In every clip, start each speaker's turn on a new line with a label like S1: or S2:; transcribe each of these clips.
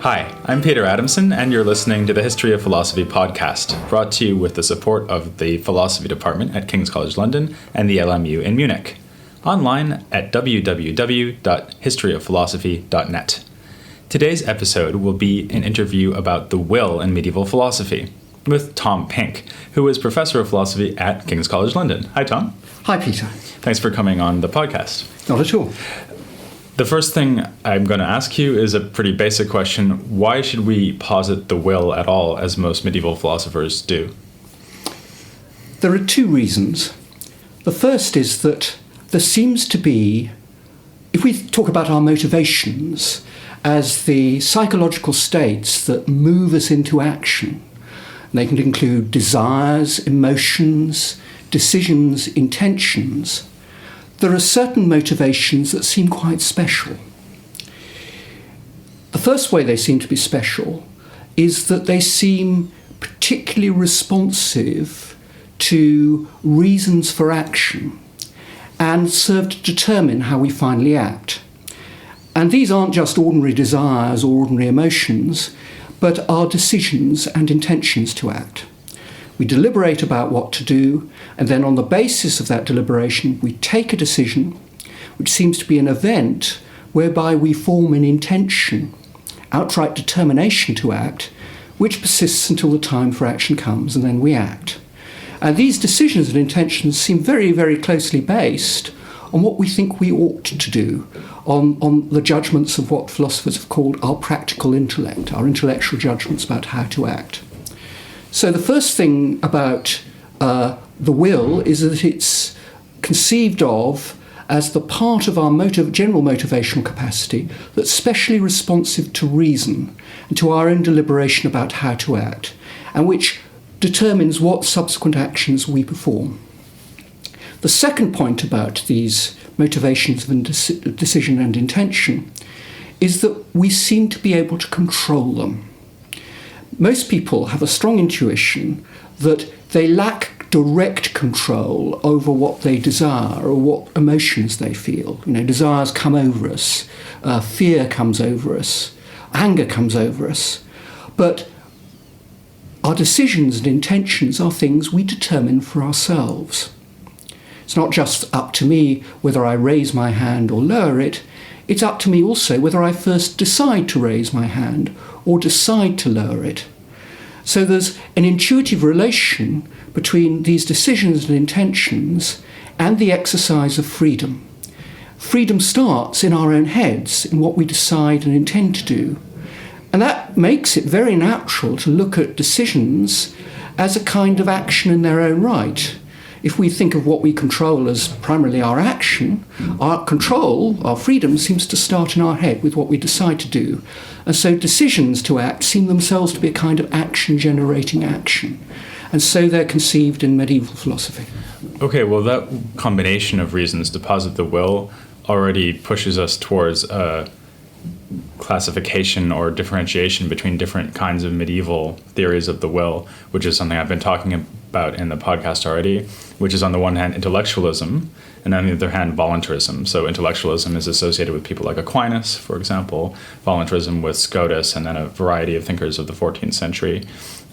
S1: Hi, I'm Peter Adamson, and you're listening to the History of Philosophy podcast, brought to you with the support of the Philosophy Department at King's College London and the LMU in Munich. Online at www.historyofphilosophy.net. Today's episode will be an interview about the will in medieval philosophy with Tom Pink, who is Professor of Philosophy at King's College London. Hi, Tom.
S2: Hi, Peter.
S1: Thanks for coming on the podcast.
S2: Not at all.
S1: The first thing I'm going to ask you is a pretty basic question. Why should we posit the will at all, as most medieval philosophers do?
S2: There are two reasons. The first is that there seems to be, if we talk about our motivations as the psychological states that move us into action, they can include desires, emotions, decisions, intentions. There are certain motivations that seem quite special. The first way they seem to be special is that they seem particularly responsive to reasons for action and serve to determine how we finally act. And these aren't just ordinary desires or ordinary emotions, but are decisions and intentions to act. We deliberate about what to do, and then on the basis of that deliberation, we take a decision, which seems to be an event whereby we form an intention, outright determination to act, which persists until the time for action comes, and then we act. And these decisions and intentions seem very, very closely based on what we think we ought to do, on the judgments of what philosophers have called our practical intellect, our intellectual judgments about how to act. So the first thing about the will is that it's conceived of as the part of our general motivational capacity that's specially responsive to reason and to our own deliberation about how to act, and which determines what subsequent actions we perform. The second point about these motivations of decision and intention is that we seem to be able to control them. Most people have a strong intuition that they lack direct control over what they desire or what emotions they feel. Desires come over us, fear comes over us, anger comes over us. But our decisions and intentions are things we determine for ourselves. It's not just up to me whether I raise my hand or lower it. It's up to me also whether I first decide to raise my hand or decide to lower it. So there's an intuitive relation between these decisions and intentions and the exercise of freedom. Freedom starts in our own heads, in what we decide and intend to do. And that makes it very natural to look at decisions as a kind of action in their own right. If we think of what we control as primarily our action, our control, our freedom, seems to start in our head with what we decide to do. And so decisions to act seem themselves to be a kind of action-generating action. And so they're conceived in medieval philosophy.
S1: Okay, well, that combination of reasons to posit the will already pushes us towards a classification or differentiation between different kinds of medieval theories of the will, which is something I've been talking about in the podcast already, which is on the one hand intellectualism, and on the other hand voluntarism. So intellectualism is associated with people like Aquinas, for example, voluntarism with Scotus, and then a variety of thinkers of the 14th century.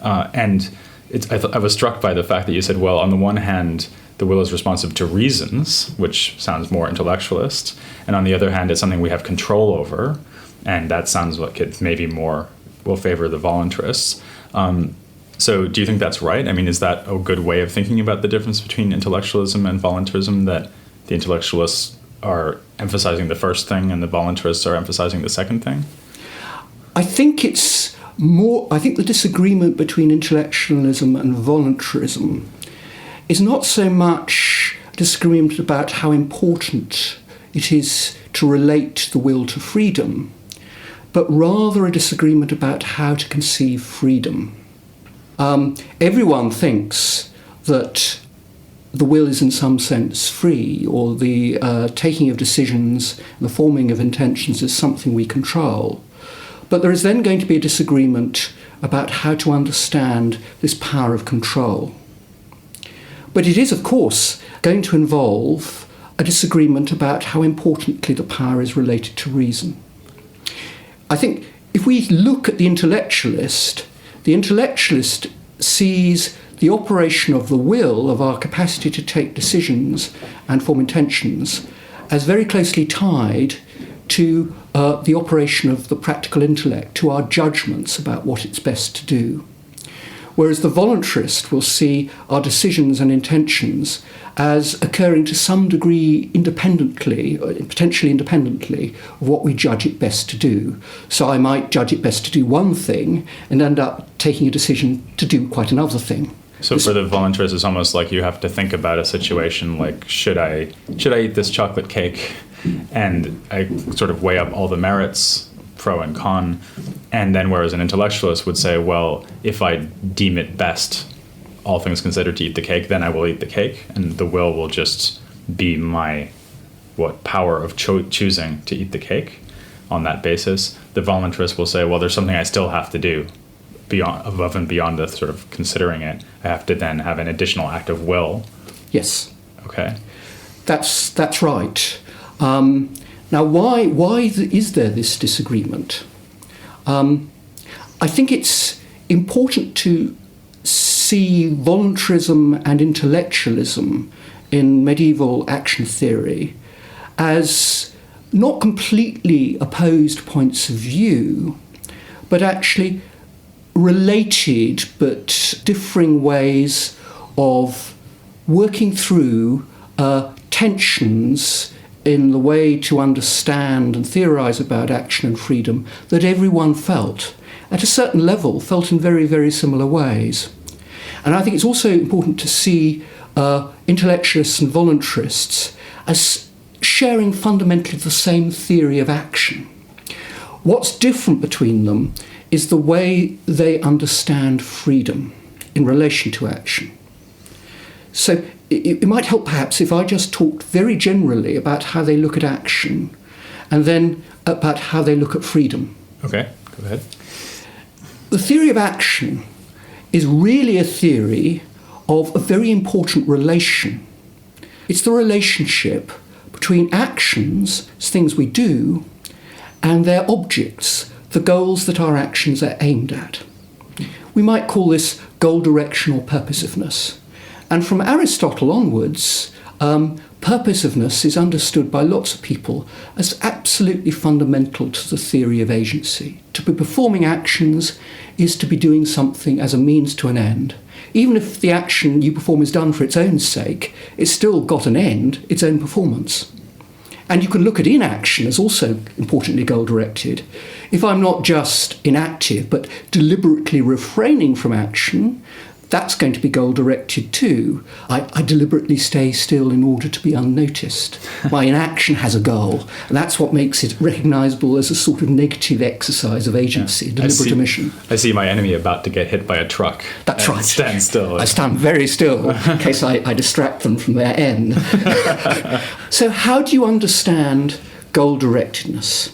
S1: I was struck by the fact that you said, well, on the one hand, the will is responsive to reasons, which sounds more intellectualist, and on the other hand, it's something we have control over, and that sounds like it maybe more will favor the voluntarists. So do you think that's right? I mean, is that a good way of thinking about the difference between intellectualism and voluntarism, that the intellectualists are emphasizing the first thing and the voluntarists are emphasizing the second thing?
S2: I think the disagreement between intellectualism and voluntarism is not so much a disagreement about how important it is to relate the will to freedom, but rather a disagreement about how to conceive freedom. Everyone thinks that the will is in some sense free, or the taking of decisions, the forming of intentions is something we control. But there is then going to be a disagreement about how to understand this power of control. But it is, of course, going to involve a disagreement about how importantly the power is related to reason. I think if we look at the intellectualist sees the operation of the will, of our capacity to take decisions and form intentions, as very closely tied to the operation of the practical intellect, to our judgments about what it's best to do. Whereas the voluntarist will see our decisions and intentions as occurring to some degree independently, or potentially independently, of what we judge it best to do. So I might judge it best to do one thing and end up taking a decision to do quite another thing.
S1: So for the voluntarist, it's almost like you have to think about a situation like, should I eat this chocolate cake? And I sort of weigh up all the merits, pro and con. And then whereas an intellectualist would say, well, if I deem it best, all things considered, to eat the cake, then I will eat the cake. And the will just be my power of choosing to eat the cake on that basis. The voluntarist will say, well, there's something I still have to do above and beyond the sort of considering it. I have to then have an additional act of will.
S2: Yes.
S1: Okay.
S2: That's right. Now, why is there this disagreement? I think it's important to see voluntarism and intellectualism in medieval action theory as not completely opposed points of view, but actually related but differing ways of working through tensions in the way to understand and theorize about action and freedom that everyone felt, at a certain level, felt in very, very similar ways. And I think it's also important to see intellectualists and voluntarists as sharing fundamentally the same theory of action. What's different between them is the way they understand freedom in relation to action. So it might help perhaps if I just talked very generally about how they look at action and then about how they look at freedom.
S1: Okay, go ahead.
S2: The theory of action is really a theory of a very important relation. It's the relationship between actions, things we do, and their objects, the goals that our actions are aimed at. We might call this goal direction or purposiveness. And from Aristotle onwards, purposiveness is understood by lots of people as absolutely fundamental to the theory of agency. To be performing actions is to be doing something as a means to an end. Even if the action you perform is done for its own sake, it's still got an end, its own performance. And you can look at inaction as also importantly goal-directed. If I'm not just inactive, but deliberately refraining from action, that's going to be goal-directed too. I deliberately stay still in order to be unnoticed. My inaction has a goal, and that's what makes it recognisable as a sort of negative exercise of agency, deliberate omission.
S1: I see my enemy about to get hit by a truck.
S2: That's right.
S1: Stand still.
S2: I stand very still in case I distract them from their end. So how do you understand goal-directedness?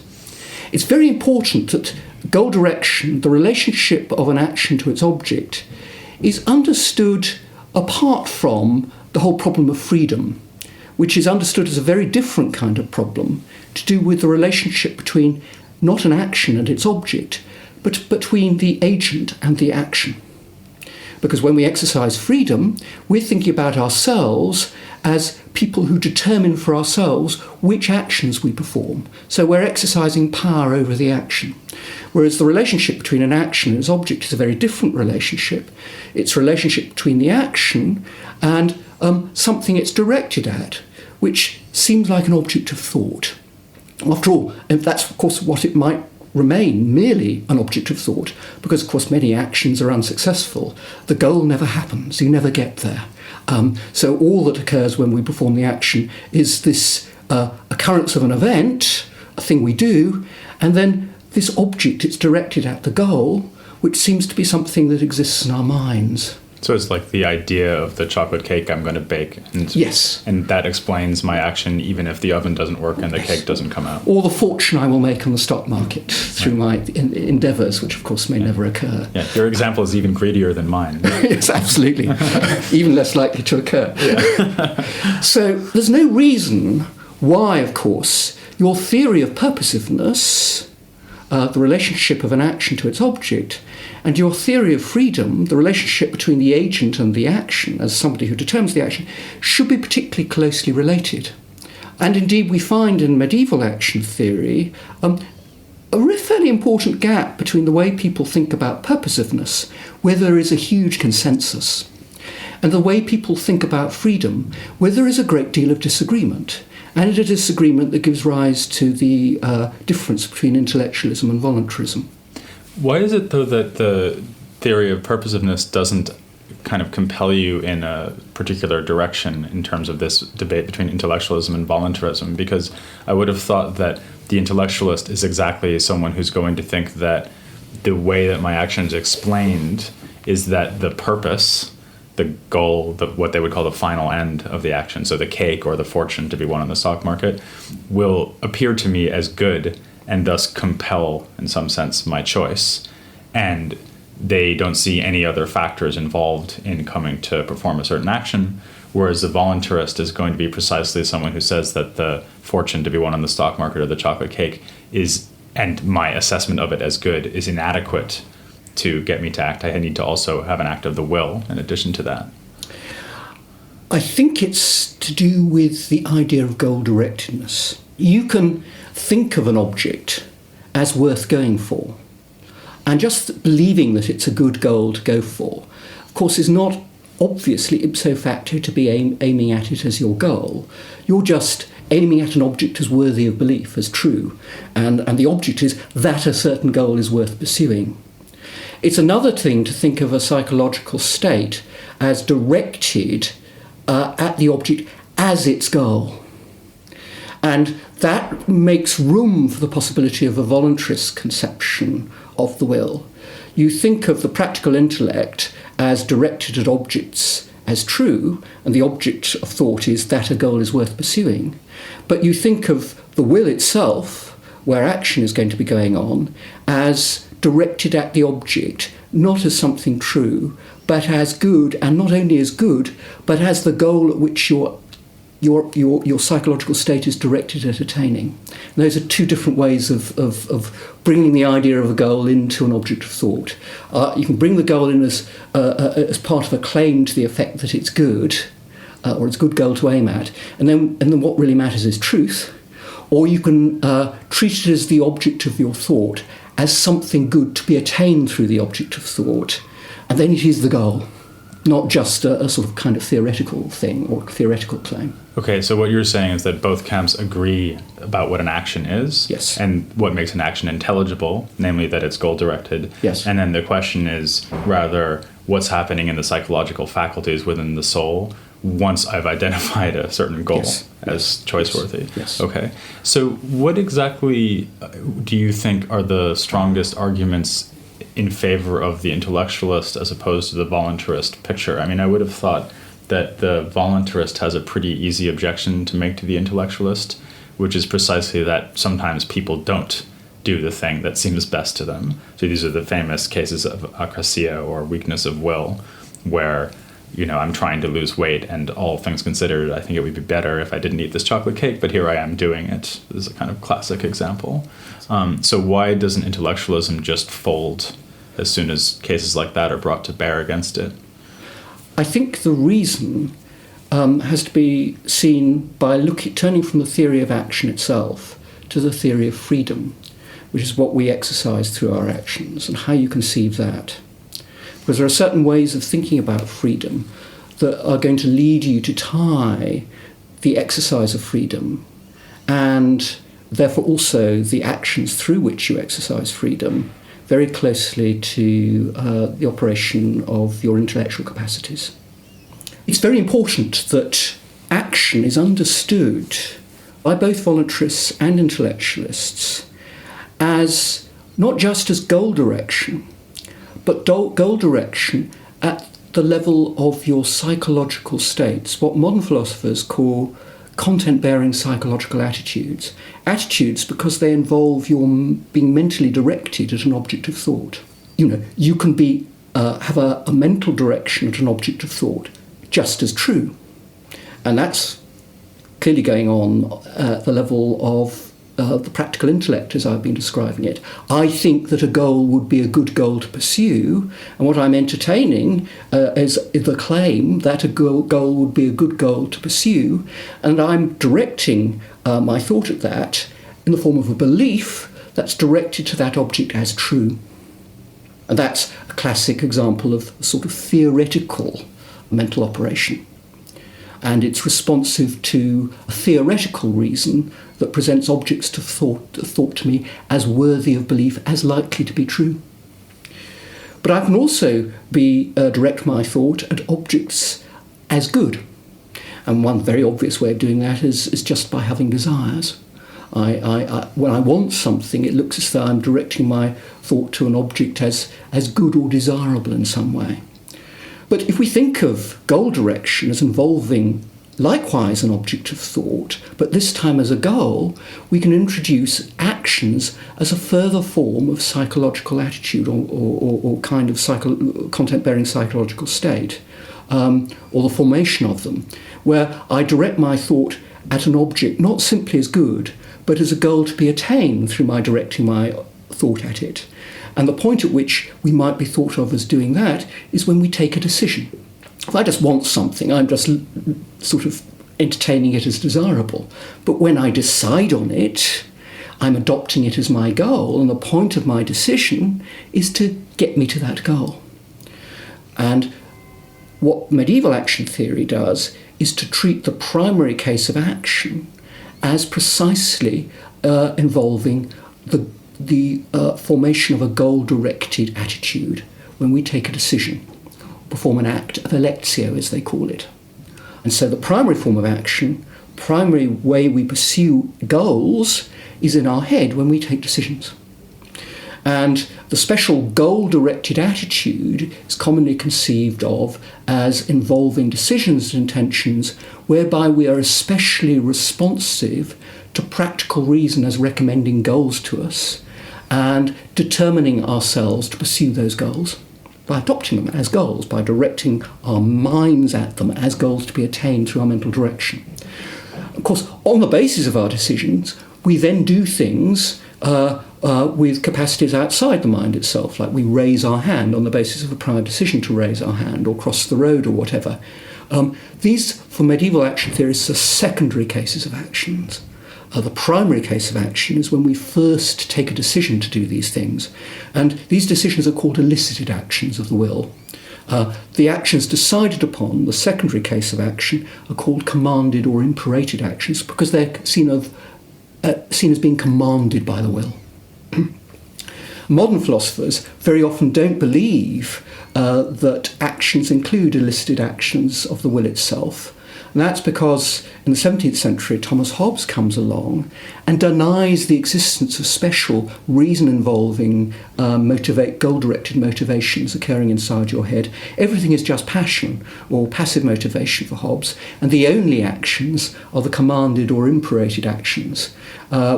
S2: It's very important that goal direction, the relationship of an action to its object, is understood apart from the whole problem of freedom, which is understood as a very different kind of problem to do with the relationship between not an action and its object, but between the agent and the action. Because when we exercise freedom, we're thinking about ourselves as people who determine for ourselves which actions we perform. So we're exercising power over the action. Whereas the relationship between an action and its object is a very different relationship. It's a relationship between the action and something it's directed at, which seems like an object of thought. After all, that's of course what it might remain, merely an object of thought, because of course many actions are unsuccessful. The goal never happens, you never get there. So all that occurs when we perform the action is this occurrence of an event, a thing we do, and then this object, it's directed at the goal, which seems to be something that exists in our minds.
S1: So it's like the idea of the chocolate cake I'm going to bake. And,
S2: yes.
S1: And that explains my action even if the oven doesn't work and the cake doesn't come out.
S2: Or the fortune I will make on the stock market through my endeavours, which of course may never occur.
S1: Yeah, your example is even greedier than mine.
S2: Yes, absolutely. Even less likely to occur. Yeah. So there's no reason why, of course, your theory of purposiveness the relationship of an action to its object, and your theory of freedom, the relationship between the agent and the action as somebody who determines the action, should be particularly closely related. And indeed we find in medieval action theory a fairly important gap between the way people think about purposiveness, where there is a huge consensus, and the way people think about freedom, where there is a great deal of disagreement, and a disagreement that gives rise to the difference between intellectualism and voluntarism.
S1: Why is it, though, that the theory of purposiveness doesn't kind of compel you in a particular direction in terms of this debate between intellectualism and voluntarism? Because I would have thought that the intellectualist is exactly someone who's going to think that the way that my action is explained is that the purpose, the goal, what they would call the final end of the action, so the cake or the fortune to be won on the stock market, will appear to me as good and thus compel, in some sense, my choice. And they don't see any other factors involved in coming to perform a certain action, whereas the voluntarist is going to be precisely someone who says that the fortune to be won on the stock market or the chocolate cake is, and my assessment of it as good, is inadequate to get me to act. I need to also have an act of the will in addition to that.
S2: I think it's to do with the idea of goal-directedness. You can think of an object as worth going for, and just believing that it's a good goal to go for, of course, is not obviously ipso facto to be aiming at it as your goal. You're just aiming at an object as worthy of belief, as true, and the object is that a certain goal is worth pursuing. It's another thing to think of a psychological state as directed at the object as its goal. And that makes room for the possibility of a voluntarist conception of the will. You think of the practical intellect as directed at objects as true, and the object of thought is that a goal is worth pursuing. But you think of the will itself, where action is going to be going on, as directed at the object, not as something true, but as good, and not only as good, but as the goal at which your psychological state is directed at attaining. And those are two different ways of bringing the idea of a goal into an object of thought. You can bring the goal in as part of a claim to the effect that it's good, or it's a good goal to aim at, and then what really matters is truth. Or you can treat it as the object of your thought, as something good to be attained through the object of thought, and then it is the goal, not just a sort of kind of theoretical thing or theoretical claim.
S1: Okay, so what you're saying is that both camps agree about what an action is,
S2: yes,
S1: and what makes an action intelligible, namely that it's goal-directed.
S2: Yes.
S1: And then the question is rather what's happening in the psychological faculties within the soul once I've identified a certain goal as choice-worthy.
S2: Yes.
S1: Okay. So what exactly do you think are the strongest arguments in favor of the intellectualist as opposed to the voluntarist picture? I mean, I would have thought that the voluntarist has a pretty easy objection to make to the intellectualist, which is precisely that sometimes people don't do the thing that seems best to them. So these are the famous cases of akrasia, or weakness of will, where I'm trying to lose weight, and all things considered, I think it would be better if I didn't eat this chocolate cake, but here I am doing it. This is a kind of classic example. So why doesn't intellectualism just fold as soon as cases like that are brought to bear against it?
S2: I think the reason has to be seen by turning from the theory of action itself to the theory of freedom, which is what we exercise through our actions, and how you conceive that. Because there are certain ways of thinking about freedom that are going to lead you to tie the exercise of freedom and therefore also the actions through which you exercise freedom very closely to the operation of your intellectual capacities. It's very important that action is understood by both voluntarists and intellectualists as not just as goal direction, but goal direction at the level of your psychological states, what modern philosophers call content-bearing psychological attitudes. Attitudes because they involve your being mentally directed at an object of thought. You can have a mental direction at an object of thought just as true. And that's clearly going on at the level of the practical intellect, as I've been describing it. I think that a goal would be a good goal to pursue, and what I'm entertaining is the claim that a goal would be a good goal to pursue, and I'm directing my thought at that in the form of a belief that's directed to that object as true. And that's a classic example of a sort of theoretical mental operation. And it's responsive to a theoretical reason that presents objects to thought to me as worthy of belief, as likely to be true. But I can also direct my thought at objects as good. And one very obvious way of doing that is just by having desires. When I want something, it looks as though I'm directing my thought to an object as good or desirable in some way. But if we think of goal direction as involving likewise an object of thought, but this time as a goal, we can introduce actions as a further form of psychological attitude or kind of content-bearing psychological state, or the formation of them, where I direct my thought at an object not simply as good, but as a goal to be attained through my directing my thought at it. And the point at which we might be thought of as doing that is when we take a decision. If I just want something, I'm just sort of entertaining it as desirable. But when I decide on it, I'm adopting it as my goal, and the point of my decision is to get me to that goal. And what medieval action theory does is to treat the primary case of action as precisely involving the formation of a goal-directed attitude when we take a decision, perform an act of electio, as they call it. And so the primary form of action, primary way we pursue goals, is in our head when we take decisions. And the special goal-directed attitude is commonly conceived of as involving decisions and intentions whereby we are especially responsive to practical reason as recommending goals to us and determining ourselves to pursue those goals by adopting them as goals, by directing our minds at them as goals to be attained through our mental direction. Of course, on the basis of our decisions, we then do things with capacities outside the mind itself, like we raise our hand on the basis of a prior decision to raise our hand or cross the road or whatever. These, for medieval action theorists, are secondary cases of actions. The primary case of action is when we first take a decision to do these things. And these decisions are called elicited actions of the will. The actions decided upon, the secondary case of action, are called commanded or imperated actions because they're seen as being commanded by the will. Modern philosophers very often don't believe that actions include elicited actions of the will itself. And that's because in the 17th century, Thomas Hobbes comes along and denies the existence of special reason-involving goal-directed motivations occurring inside your head. Everything is just passion or passive motivation for Hobbes, and the only actions are the commanded or imperated actions,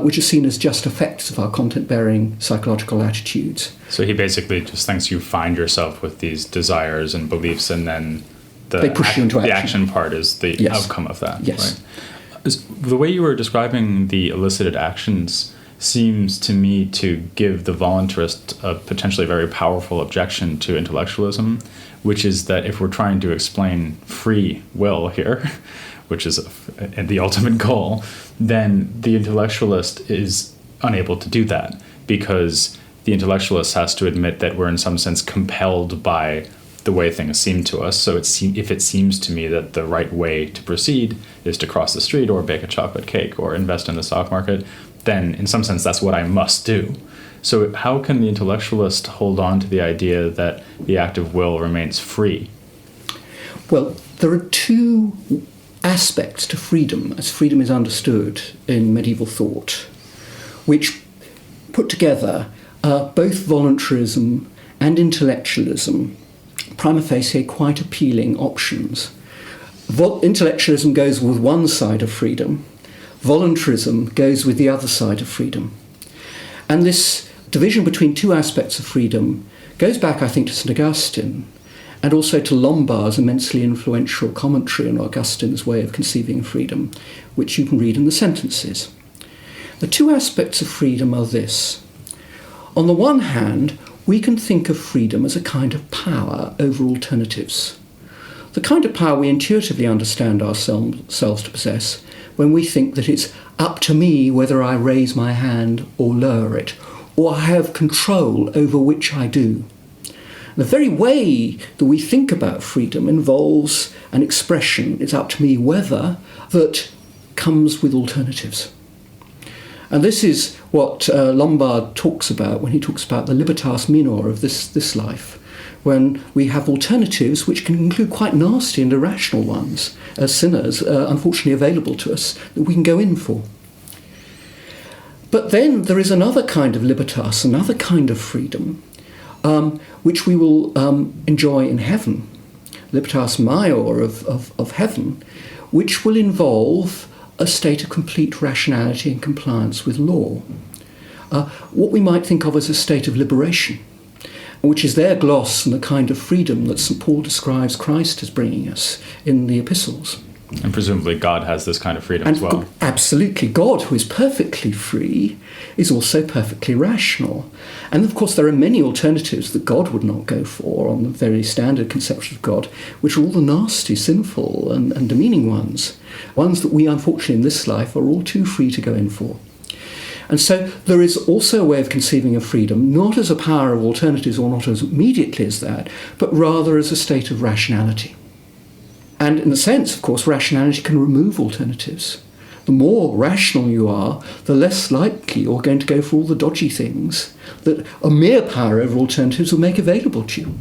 S2: which are seen as just effects of our content-bearing psychological attitudes.
S1: So he basically just thinks you find yourself with these desires and beliefs, and then
S2: they push you into action.
S1: The action part is the outcome of that.
S2: Yes.
S1: Right? The way you were describing the elicited actions seems to me to give the voluntarist a potentially very powerful objection to intellectualism, which is that if we're trying to explain free will here, which is the ultimate goal, then the intellectualist is unable to do that because the intellectualist has to admit that we're in some sense compelled by the way things seem to us. So if it seems to me that the right way to proceed is to cross the street or bake a chocolate cake or invest in the stock market, then in some sense that's what I must do. So how can the intellectualist hold on to the idea that the act of will remains free?
S2: Well, there are two aspects to freedom, as freedom is understood in medieval thought, which put together both voluntarism and intellectualism, prima facie quite appealing options. Intellectualism goes with one side of freedom, voluntarism goes with the other side of freedom. And this division between two aspects of freedom goes back, I think, to St. Augustine, and also to Lombard's immensely influential commentary on Augustine's way of conceiving freedom, which you can read in the Sentences. The two aspects of freedom are this. On the one hand, we can think of freedom as a kind of power over alternatives. The kind of power we intuitively understand ourselves to possess when we think that it's up to me whether I raise my hand or lower it, or I have control over which I do. The very way that we think about freedom involves an expression, it's up to me whether, that comes with alternatives. And this is what Lombard talks about when he talks about the libertas minor of this life, when we have alternatives which can include quite nasty and irrational ones as sinners, unfortunately available to us, that we can go in for. But then there is another kind of libertas, another kind of freedom, which we will enjoy in heaven, libertas maior of heaven, which will involve a state of complete rationality and compliance with law. What we might think of as a state of liberation, which is their gloss and the kind of freedom that St. Paul describes Christ as bringing us in the epistles.
S1: And presumably God has this kind of freedom as well.
S2: Absolutely. God, who is perfectly free, is also perfectly rational. And of course there are many alternatives that God would not go for on the very standard conception of God, which are all the nasty, sinful and demeaning ones that we unfortunately in this life are all too free to go in for. And so there is also a way of conceiving of freedom, not as a power of alternatives or not as immediately as that, but rather as a state of rationality. And in a sense, of course, rationality can remove alternatives. The more rational you are, the less likely you're going to go for all the dodgy things that a mere power over alternatives will make available to you.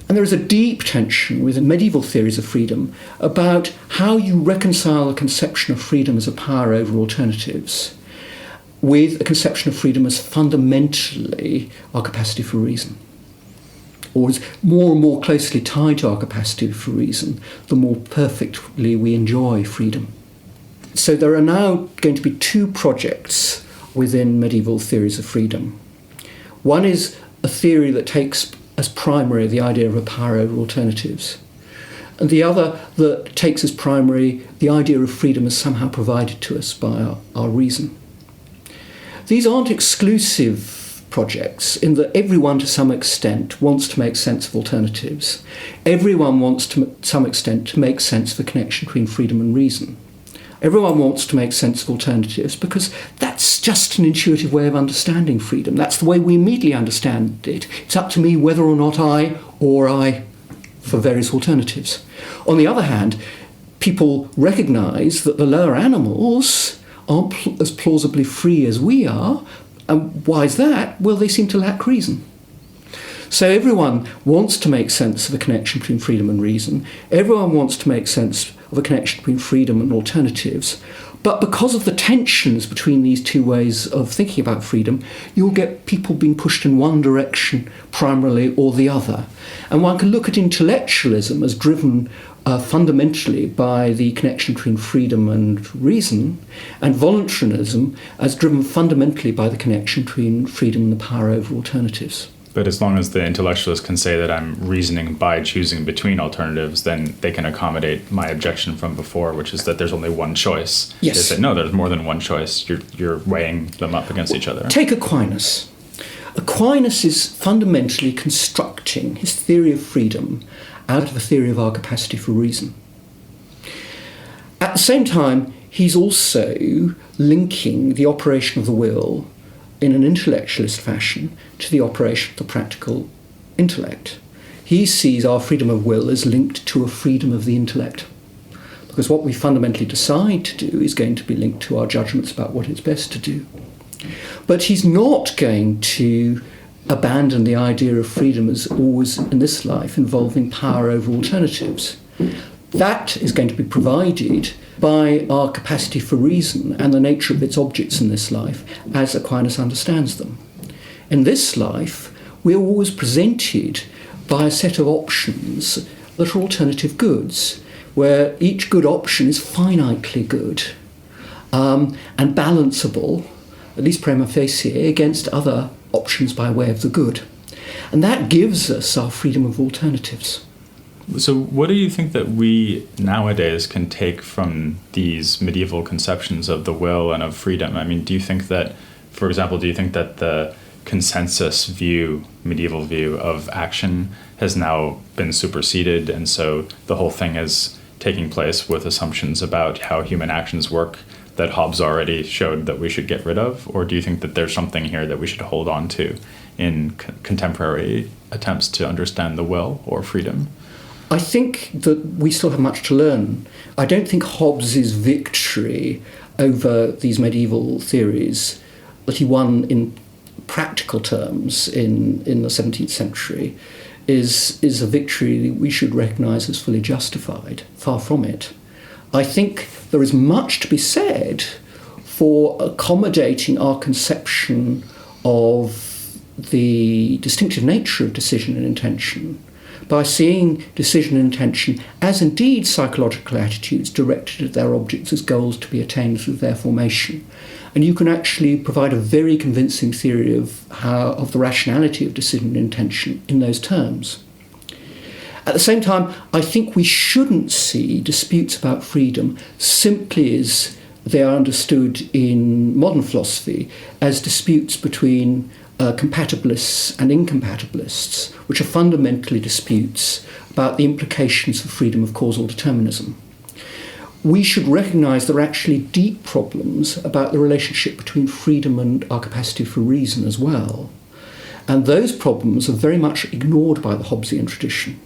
S2: And there is a deep tension within medieval theories of freedom about how you reconcile a conception of freedom as a power over alternatives with a conception of freedom as fundamentally our capacity for reason, or is more and more closely tied to our capacity for reason, the more perfectly we enjoy freedom. So there are now going to be two projects within medieval theories of freedom. One is a theory that takes as primary the idea of a power over alternatives, and the other that takes as primary the idea of freedom as somehow provided to us by our reason. These aren't exclusive projects in that everyone to some extent wants to make sense of alternatives. Everyone wants to some extent to make sense of the connection between freedom and reason. Everyone wants to make sense of alternatives because that's just an intuitive way of understanding freedom. That's the way we immediately understand it. It's up to me whether or not I for various alternatives. On the other hand, people recognise that the lower animals aren't as plausibly free as we are. And why is that? Well, they seem to lack reason. So everyone wants to make sense of a connection between freedom and reason. Everyone wants to make sense of a connection between freedom and alternatives. But because of the tensions between these two ways of thinking about freedom, you'll get people being pushed in one direction primarily or the other. And one can look at intellectualism as driven fundamentally by the connection between freedom and reason, and voluntarism as driven fundamentally by the connection between freedom and the power over alternatives.
S1: But as long as the intellectualist can say that I'm reasoning by choosing between alternatives, then they can accommodate my objection from before, which is that there's only one choice.
S2: Yes.
S1: They say, no, there's more than one choice. You're weighing them up against each other.
S2: Take Aquinas. Aquinas is fundamentally constructing his theory of freedom out of a theory of our capacity for reason. At the same time, he's also linking the operation of the will in an intellectualist fashion to the operation of the practical intellect. He sees our freedom of will as linked to a freedom of the intellect, because what we fundamentally decide to do is going to be linked to our judgments about what is best to do. But he's not going to abandon the idea of freedom as always in this life involving power over alternatives. That is going to be provided by our capacity for reason and the nature of its objects in this life as Aquinas understands them. In this life, we are always presented by a set of options that are alternative goods, where each good option is finitely good and balanceable, at least prima facie, against other options by way of the good. And that gives us our freedom of alternatives.
S1: So what do you think that we nowadays can take from these medieval conceptions of the will and of freedom? I mean, do you think that, for example, do you think that the consensus view, medieval view of action has now been superseded, and so the whole thing is taking place with assumptions about how human actions work that Hobbes already showed that we should get rid of? Or do you think that there's something here that we should hold on to in contemporary attempts to understand the will or freedom?
S2: I think that we still have much to learn. I don't think Hobbes's victory over these medieval theories that he won in practical terms in the 17th century is a victory we should recognise as fully justified. Far from it. I think there is much to be said for accommodating our conception of the distinctive nature of decision and intention by seeing decision and intention as indeed psychological attitudes directed at their objects as goals to be attained through their formation. And you can actually provide a very convincing theory of the rationality of decision and intention in those terms. At the same time, I think we shouldn't see disputes about freedom simply as they are understood in modern philosophy as disputes between compatibilists and incompatibilists, which are fundamentally disputes about the implications of freedom of causal determinism. We should recognise there are actually deep problems about the relationship between freedom and our capacity for reason as well. And those problems are very much ignored by the Hobbesian tradition.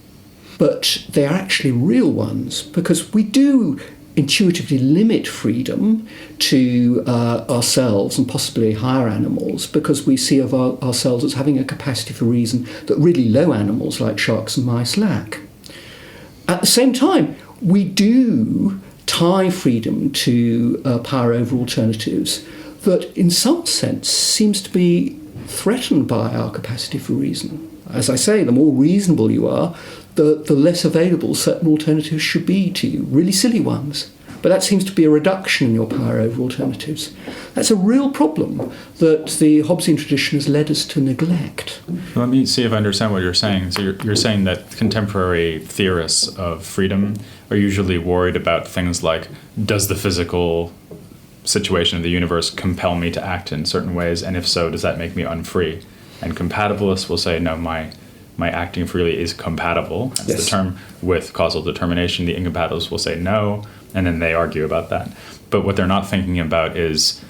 S2: But they are actually real ones, because we do intuitively limit freedom to ourselves and possibly higher animals, because we see of ourselves as having a capacity for reason that really low animals like sharks and mice lack. At the same time, we do tie freedom to power over alternatives that in some sense seems to be threatened by our capacity for reason. As I say, the more reasonable you are, the less available certain alternatives should be to you, really silly ones. But that seems to be a reduction in your power over alternatives. That's a real problem that the Hobbesian tradition has led us to neglect.
S1: Let me see if I understand what you're saying. So you're saying that contemporary theorists of freedom are usually worried about things like, does the physical situation of the universe compel me to act in certain ways? And if so, does that make me unfree? And compatibilists will say, no, my acting freely is compatible, that's
S2: yes.
S1: the term, with causal determination. The incompatibilists will say no, and then they argue about that. But what they're not thinking about is,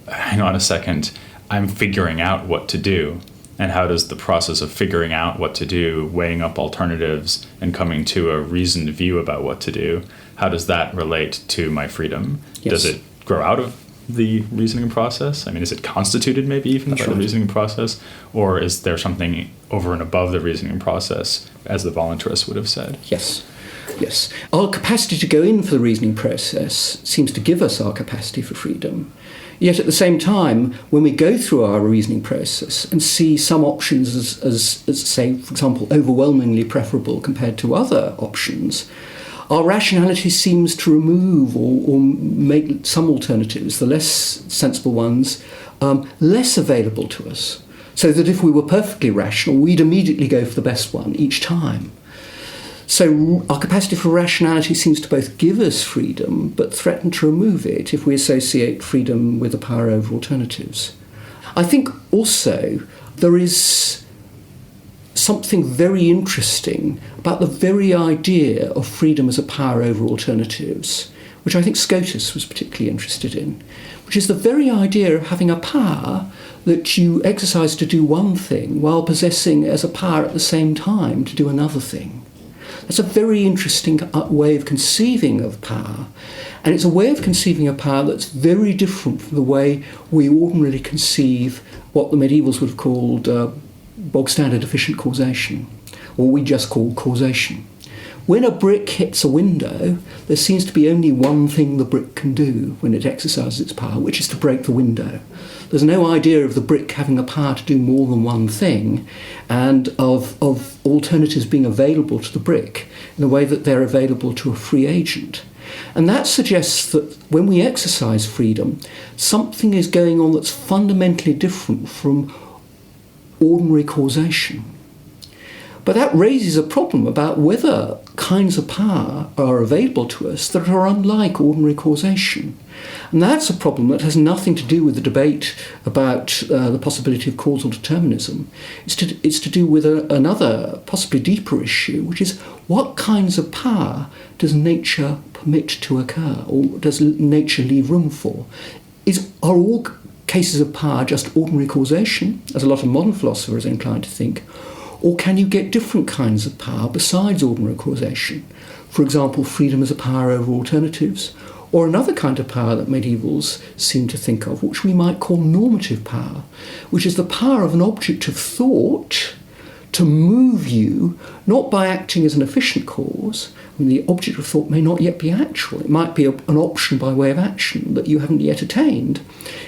S1: hang on a second, I'm figuring out what to do. And how does the process of figuring out what to do, weighing up alternatives, and coming to a reasoned view about what to do, how does that relate to my freedom?
S2: Yes.
S1: Does it grow out of the reasoning process? I mean, is it constituted maybe even by the reasoning process? Or is there something over and above the reasoning process, as the voluntarists would have said?
S2: Yes. Yes. Our capacity to go in for the reasoning process seems to give us our capacity for freedom. Yet at the same time, when we go through our reasoning process and see some options as say, for example, overwhelmingly preferable compared to other options, our rationality seems to remove or make some alternatives, the less sensible ones, less available to us. So that if we were perfectly rational, we'd immediately go for the best one each time. So our capacity for rationality seems to both give us freedom, but threaten to remove it if we associate freedom with the power over alternatives. I think also there is something very interesting about the very idea of freedom as a power over alternatives, which I think Scotus was particularly interested in, which is the very idea of having a power that you exercise to do one thing while possessing as a power at the same time to do another thing. That's a very interesting way of conceiving of power, and it's a way of conceiving of power that's very different from the way we ordinarily conceive what the medievals would have called bog standard efficient causation, or we just call causation. When a brick hits a window, there seems to be only one thing the brick can do when it exercises its power, which is to break the window. There's no idea of the brick having the power to do more than one thing, and of alternatives being available to the brick in the way that they're available to a free agent. And that suggests that when we exercise freedom, something is going on that's fundamentally different from ordinary causation. But that raises a problem about whether kinds of power are available to us that are unlike ordinary causation. And that's a problem that has nothing to do with the debate about the possibility of causal determinism. It's to do with another, possibly deeper issue, which is what kinds of power does nature permit to occur, or does nature leave room for? Are all cases of power just ordinary causation, as a lot of modern philosophers are inclined to think, or can you get different kinds of power besides ordinary causation? For example, freedom as a power over alternatives, or another kind of power that medievals seem to think of, which we might call normative power, which is the power of an object of thought to move you, not by acting as an efficient cause. I mean, the object of thought may not yet be actual. It might be an option by way of action that you haven't yet attained.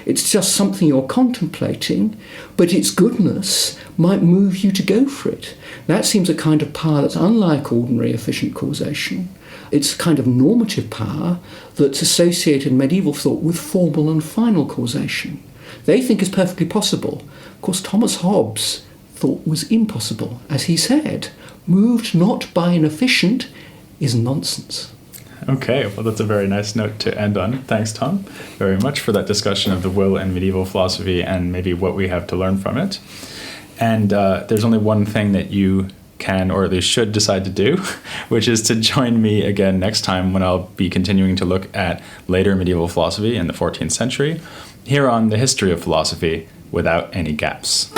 S2: It's just something you're contemplating, but its goodness might move you to go for it. That seems a kind of power that's unlike ordinary efficient causation. It's a kind of normative power that's associated in medieval thought with formal and final causation. They think is perfectly possible. Of course, Thomas Hobbes thought was impossible. As he said, moved not by an efficient is nonsense.
S1: Okay, well, that's a very nice note to end on. Thanks, Tom, very much for that discussion of the will in medieval philosophy and maybe what we have to learn from it. And there's only one thing that you can, or at least should, decide to do, which is to join me again next time when I'll be continuing to look at later medieval philosophy in the 14th century, here on The History of Philosophy Without Any Gaps.